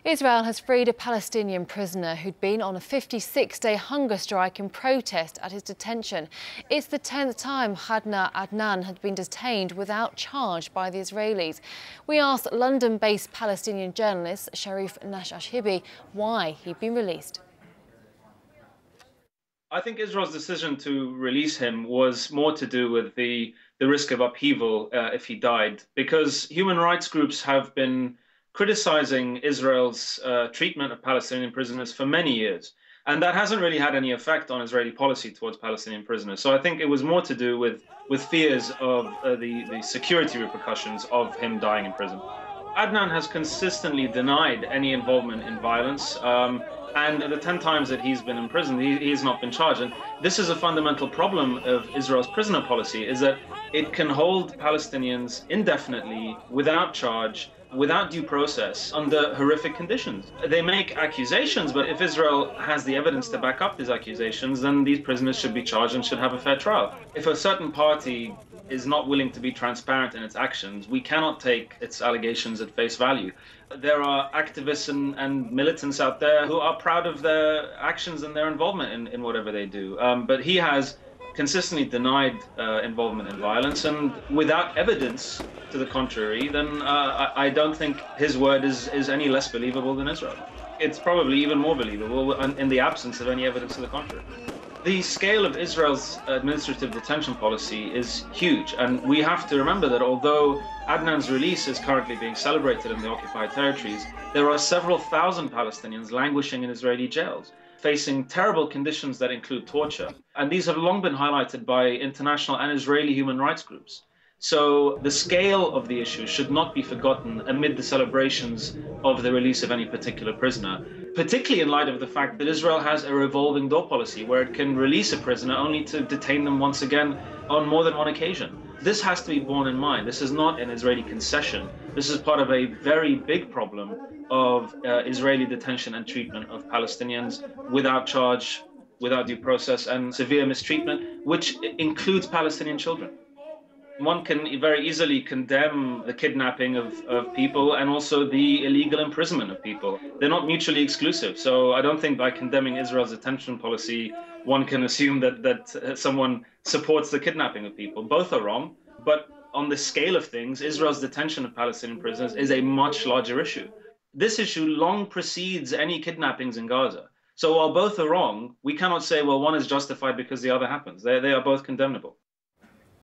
Israel has freed a Palestinian prisoner who'd been on a 56-day hunger strike in protest at his detention. It's the 10th time Khader Adnan had been detained without charge by the Israelis. We asked London-based Palestinian journalist Sharif Nashashibi why he'd been released. I think Israel's decision to release him was more to do with the risk of upheaval if he died, because human rights groups have been criticizing Israel's treatment of Palestinian prisoners for many years. And that hasn't really had any effect on Israeli policy towards Palestinian prisoners. So I think it was more to do with fears of the security repercussions of him dying in prison. Adnan has consistently denied any involvement in violence. And the 10 times that he's been in prison, he's not been charged. And this is a fundamental problem of Israel's prisoner policy, is that it can hold Palestinians indefinitely, without charge, without due process, under horrific conditions. They make accusations, but if Israel has the evidence to back up these accusations, then these prisoners should be charged and should have a fair trial. If a certain party is not willing to be transparent in its actions, we cannot take its allegations at face value. There are activists and militants out there who are proud of their actions and their involvement in whatever they do. But he has consistently denied involvement in violence, and without evidence to the contrary, then I don't think his word is any less believable than Israel. It's probably even more believable in the absence of any evidence to the contrary. The scale of Israel's administrative detention policy is huge, and we have to remember that although Adnan's release is currently being celebrated in the occupied territories, there are several thousand Palestinians languishing in Israeli jails, facing terrible conditions that include torture. And these have long been highlighted by international and Israeli human rights groups. So the scale of the issue should not be forgotten amid the celebrations of the release of any particular prisoner, particularly in light of the fact that Israel has a revolving door policy where it can release a prisoner only to detain them once again on more than one occasion. This has to be borne in mind. This is not an Israeli concession. This is part of a very big problem of Israeli detention and treatment of Palestinians without charge, without due process, and severe mistreatment, which includes Palestinian children. One can very easily condemn the kidnapping of people and also the illegal imprisonment of people. They're not mutually exclusive. So I don't think by condemning Israel's detention policy, one can assume that someone supports the kidnapping of people. Both are wrong. But on the scale of things, Israel's detention of Palestinian prisoners is a much larger issue. This issue long precedes any kidnappings in Gaza. So while both are wrong, we cannot say, well, one is justified because the other happens. They are both condemnable.